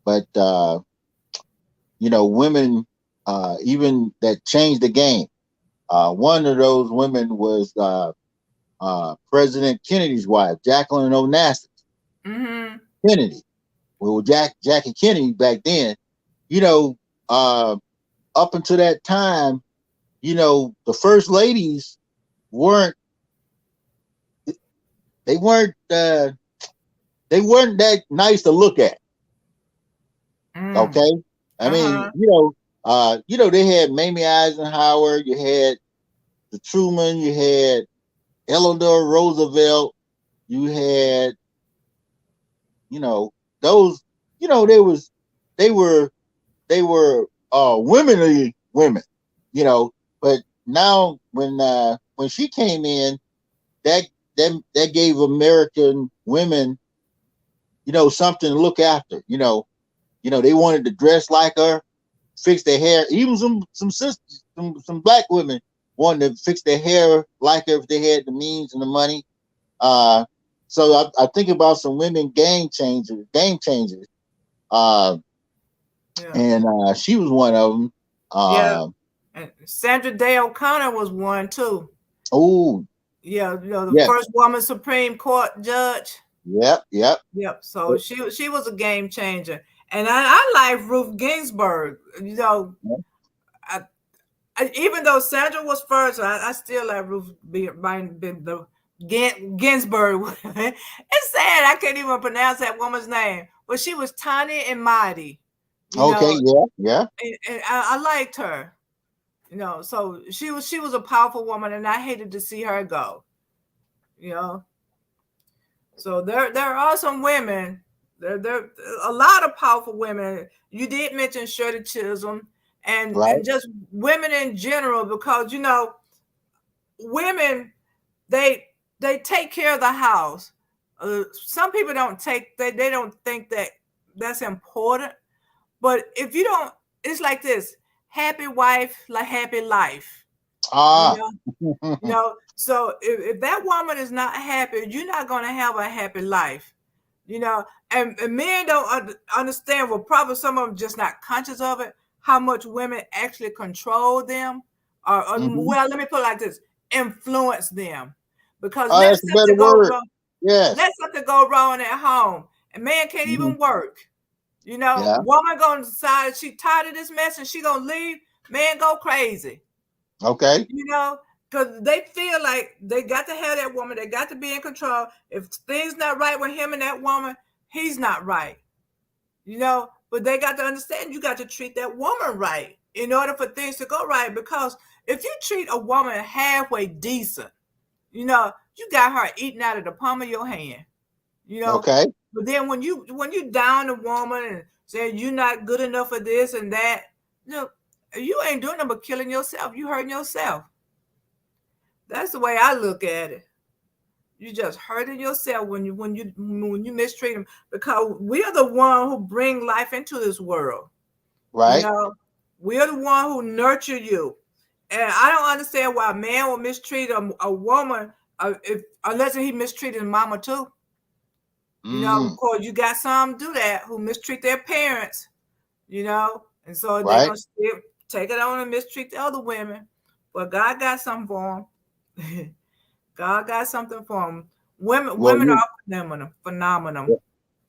but women even that changed the game. One of those women was President Kennedy's wife, Jacqueline Onassis mhm, Kennedy. Well, Jackie Kennedy back then, you know, uh, up until that time, the first ladies weren't they weren't uh, they weren't that nice to look at. mm, Okay, I mean, uh-huh, they had Mamie Eisenhower, you had the Truman, you had Eleanor Roosevelt, you had you know those they was they were they were womenly women, you know. But now when she came in, that that gave American women, something to look after. They wanted to dress like her, fix their hair. Even some sisters, some black women wanted to fix their hair like her if they had the means and the money. Uh, so I think about some women game changers. Uh, yeah, and she was one of them. yeah. Uh, And Sandra Day O'Connor was one too. oh, Yeah, the yeah, first woman Supreme Court judge. yep, yep. Yep. So she was a game changer, and I like Ruth Ginsburg. I, even though Sandra was first, I still like Ruth been the Ginsburg. It's sad I can't even pronounce that woman's name, but she was tiny and mighty, you Okay, know, yeah, yeah. and I liked her. So she was a powerful woman, and I hated to see her go. You know, so there are some women. There a lot of powerful women. You did mention Shirley Chisholm, right? and just women in general, because women, they they take care of the house. Some people don't take they don't think that that's important. But if you don't, it's like this: happy wife, like happy life. You Ah, know, So if that woman is not happy, you're not going to have a happy life. You know, and men don't understand. Well, probably some of them just not conscious of it. How much women actually control them, or hmm well, let me put it like this: influence them. Because oh, that's a better word. Yes. let something go wrong at home, and man can't hmm even work. Yeah. Woman gonna decide she tired of this mess and she gonna leave. Man go crazy. Okay. You know, because they feel like they got to have that woman. They got to be in control. If things not right with him and that woman, he's not right. But they got to understand you got to treat that woman right in order for things to go right. Because if you treat a woman halfway decent, you got her eating out of the palm of your hand. You know, Okay. but then when you down a woman and say you're not good enough for this and that, you ain't doing nothing but killing yourself. You hurting yourself. That's the way I look at it. You just hurting yourself when you mistreat them, because we're the one who bring life into this world. You Right. know, we're the one who nurture you, and I don't understand why a man will mistreat a woman, if unless he mistreated his mama too. Of Mm. course, you got some do that who mistreat their parents. And so they're Right. gonna still take it on and mistreat the other women. But God got something for them. God got something for them. Women, Well, women are phenomenal, phenomenal.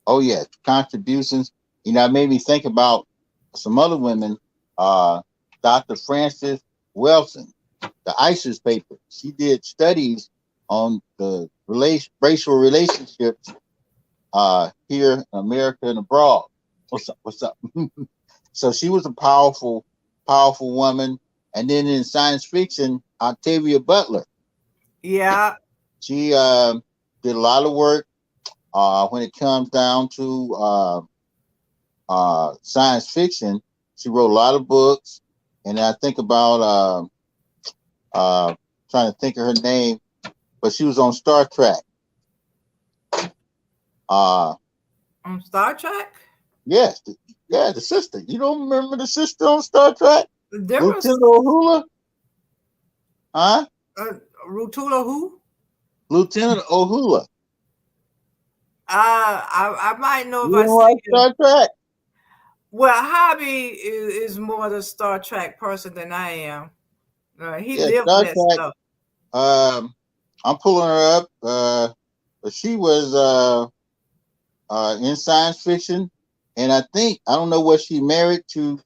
oh yeah, contributions. It made me think about some other women. Uh, Dr. Frances Wilson, the ISIS paper. She did studies on the racial relationships here in America and abroad. What's up? What's up? So she was a powerful, powerful woman. And then in science fiction, Octavia Butler. Yeah. She did a lot of work when it comes down to science fiction. She wrote a lot of books, and I think about uh, trying to think of her name, but she was on Star Trek. Uh, On Star Trek, yes, yeah, the sister. You don't remember the sister on Star Trek, there was Lieutenant Uhura? Huh? Rutula who? Lieutenant Uhura. I might know if You I don't see like him. Star Trek? Well, Hobby is more the Star Trek person than I am. He Yeah, lived Star that Trek. stuff. I'm pulling her up. But she was in science fiction, and I don't know what she married to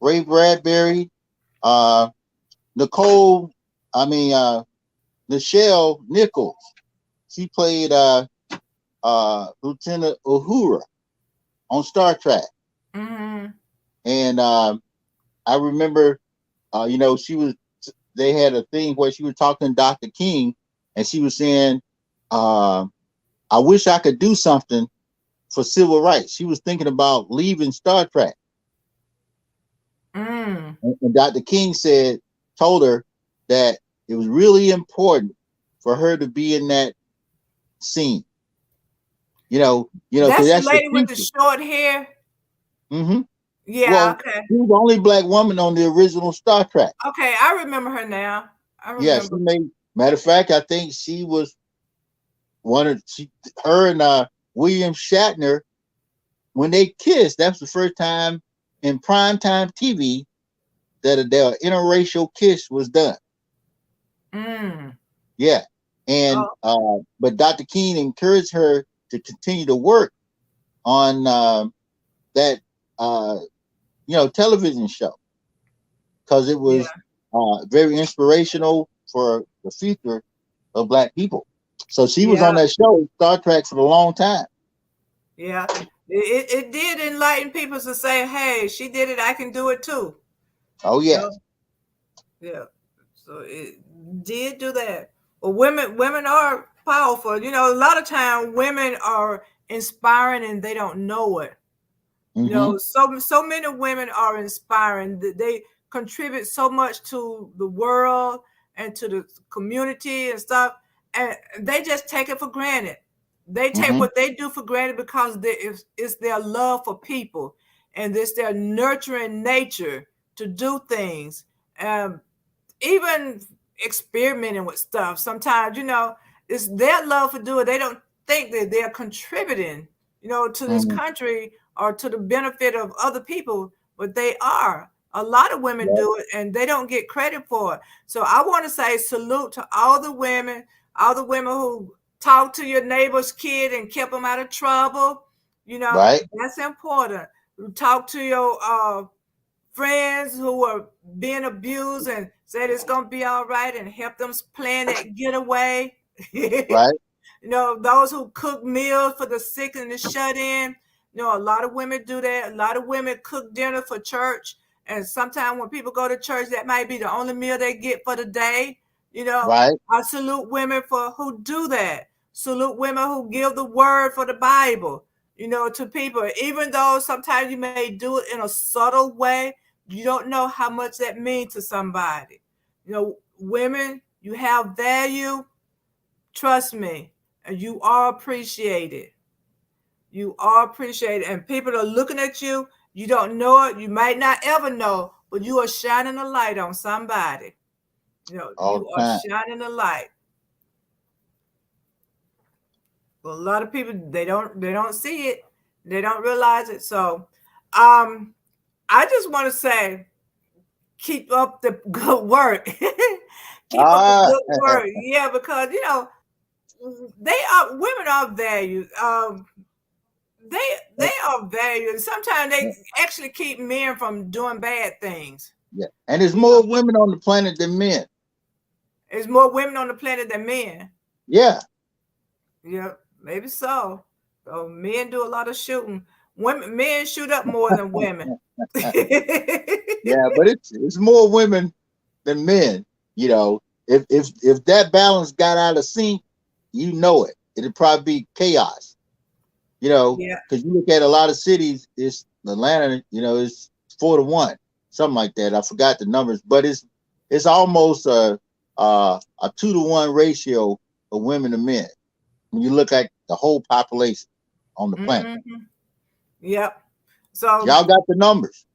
Ray Bradbury, uh, Nicole. I mean, Nichelle Nichols. She played Lieutenant Uhura on Star Trek, Hmm. and I remember, she was. They had a thing where she was talking to Dr. King, and she was saying, uh, "I wish I could do something for civil rights." She was thinking about leaving Star Trek. Mm. And Dr. King told her that it was really important for her to be in that scene. Because That's the that's the lady with the future. short hair. hmm Yeah. Well, Okay. she was the only black woman on the original Star Trek. Okay. I remember her now. I Yeah, she remember. made. Matter of fact, I think she was her and William Shatner, when they kissed. That's the first time in primetime TV that their interracial kiss was done. Mm. Yeah. And Oh, but Dr. King encouraged her to continue to work on that uh, television show, because it yeah. was very inspirational for the future of black people. So she was on Yeah. that show, Star Trek, for a long time. Yeah. It did enlighten people to say, hey, she did it. I can do it too. Oh You know? yes. Yeah. So it did do that. Well, women are. powerful. You know, a lot of time women are inspiring and they don't know it. You Mm-hmm. know, so many women are inspiring. They contribute so much to the world and to the community and stuff, and they just take it for granted. They take Mm-hmm. what they do for granted because it's their love for people and it's their nurturing nature to do things. Um, Even experimenting with stuff. Sometimes, you know, it's their love for doing it. They don't think that they're contributing, you know, to this Mm-hmm. country or to the benefit of other people, but they are. A lot of women Right. do it and they don't get credit for it. So I want to say salute to all the women who talked to your neighbor's kid and kept them out of trouble. You know, Right. that's important. Talk to your friends who are being abused and said it's gonna be all right and help them plan that getaway. Right. You know, those who cook meals for the sick and the shut in. You know, a lot of women do that. A lot of women cook dinner for church. And sometimes when people go to church, that might be the only meal they get for the day. You know, Right. I salute women for who do that. Salute women who give the word for the Bible, you know, to people. Even though sometimes you may do it in a subtle way, you don't know how much that means to somebody. You know, women, you have value. Trust me, and you are appreciated. You are appreciated, and people are looking at you. You don't know it. You might not ever know, but you are shining a light on somebody. You know, All you the are time. shining a light. But a lot of people they don't see it. They don't realize it. So, um, I just want to say, keep up the good work. Keep up the Ah. good work. Yeah, because you know they are women are valued. They are valued. Sometimes they actually keep men from doing bad things. Yeah. And there's You know, more women on the planet than men. there's more women on the planet than men. Yeah. Yeah, maybe so. So men do a lot of shooting. Men shoot up more than women. Yeah, but it's more women than men. You know, if that balance got out of sync, you know it. It'd probably be chaos. You know, Yeah, because you look at a lot of cities, it's Atlanta. You know, it's 4-1, something like that. I forgot the numbers, but it's almost a 2-to-1 ratio of women to men when you look at the whole population on the planet. hmm, yep. So Y'all got the numbers.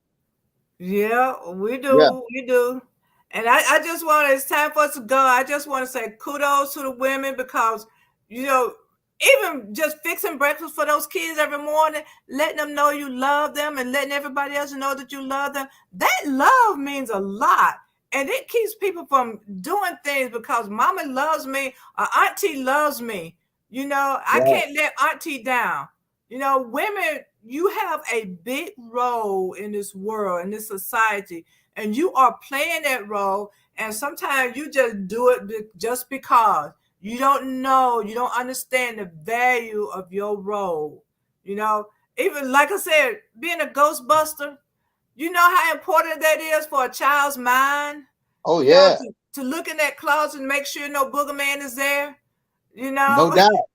yeah, Yeah. we do. And I just want it's time for us to go. I just want to say kudos to the women because, you know, even just fixing breakfast for those kids every morning, letting them know you love them and letting everybody else know that you love them, that love means a lot. And it keeps people from doing things because mama loves me or auntie loves me. You know, I Yeah. can't let auntie down. You know, women, you have a big role in this world, in this society, and you are playing that role. And sometimes you just do it just because you don't know, you don't understand the value of your role. You know, even like I said, being a Ghostbuster, you know how important that is for a child's mind. Oh You know, yeah. to look in that closet and make sure no booger man is there. You No know, doubt.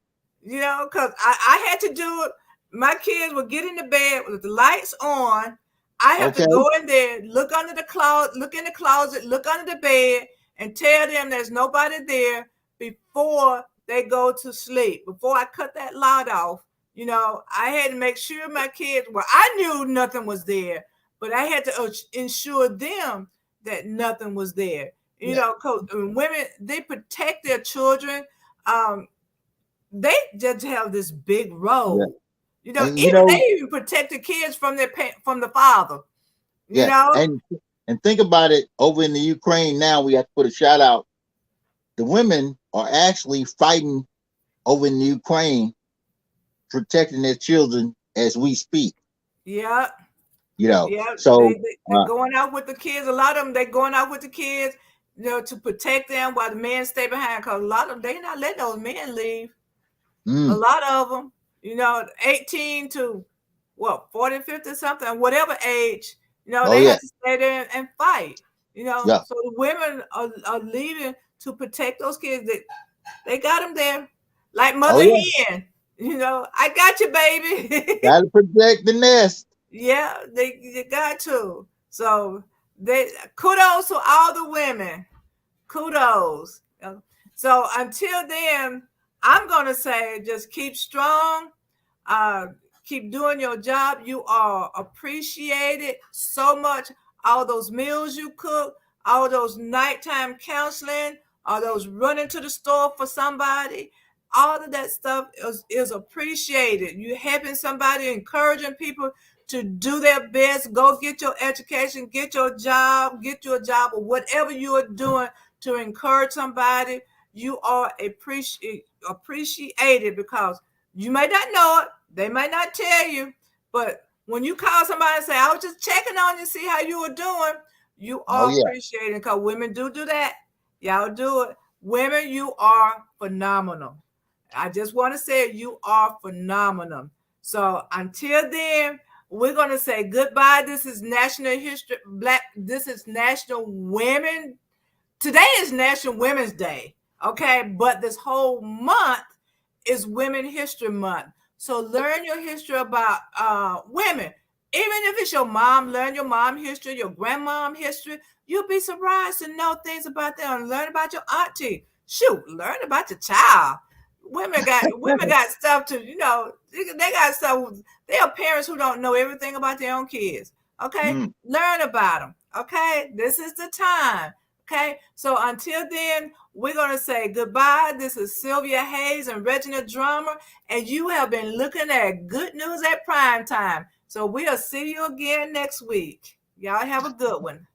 you know, because I had to do it. My kids would get in the bed with the lights on. I have to Okay. go in there, look under the closet, look in the closet, look under the bed, and tell them there's nobody there before they go to sleep. Before I cut that light off, you know, I had to make sure my kids. Well, I knew nothing was there, but I had to ensure them that nothing was there. You Yeah. know, because women they protect their children. Um, they just have this big Yeah. role. You know, And you even know, they even protect the kids from from the father. You yeah. know, And think about it. Over in the Ukraine now, we have to put a shout out. The women are actually fighting over in the Ukraine, protecting their children as we speak. yeah, You know. yeah. So They're going out with the kids. A lot of them they going out with the kids. You know, to protect them while the men stay behind. Because a lot of them they not letting those men leave. A mm, lot of them, you know, 18 to what 40, 50 something, whatever age, you know, oh they yeah. have to stay there and fight. You know, Yeah. so the women are leaving to protect those kids. They got them there. like Oh mother yeah, hen. I got you, baby. gotta protect the nest. Yeah, they got to. So they kudos to all the women. Kudos. So until then, I'm gonna say just keep strong. uh, Keep doing your job. You are appreciated so much. All those meals you cook, all those nighttime counseling, all those running to the store for somebody, all of that stuff is appreciated. You helping somebody, encouraging people to do their best. Go get your education, get your job, get your job, or whatever you are doing to encourage somebody. You are appreciated because you may not know it. They might not tell you, but when you call somebody and say, "I was just checking on you, see how you were doing," you Oh are yeah. appreciated because women do that. Y'all do it. Women, you are phenomenal. I just want to say you are phenomenal. So until then, we're gonna say goodbye. This is National History Black. This is National Women. Today is National Women's Day. Okay, but this whole month is Women History Month. So learn your history about women. Even if it's your mom, learn your mom history, your grandmom history. You'll be surprised to know things about them. Learn about your auntie. Shoot, learn about your child. Women got stuff to, they got stuff. They are parents who don't know everything about their own kids. Okay, Mm. learn about them. Okay, this is the time. Okay, so until then, we're going to say goodbye. This is Sylvia Hayes and Reginal Drummer, and you have been looking at Good News at Primetime. So we'll see you again next week. Y'all have a good one.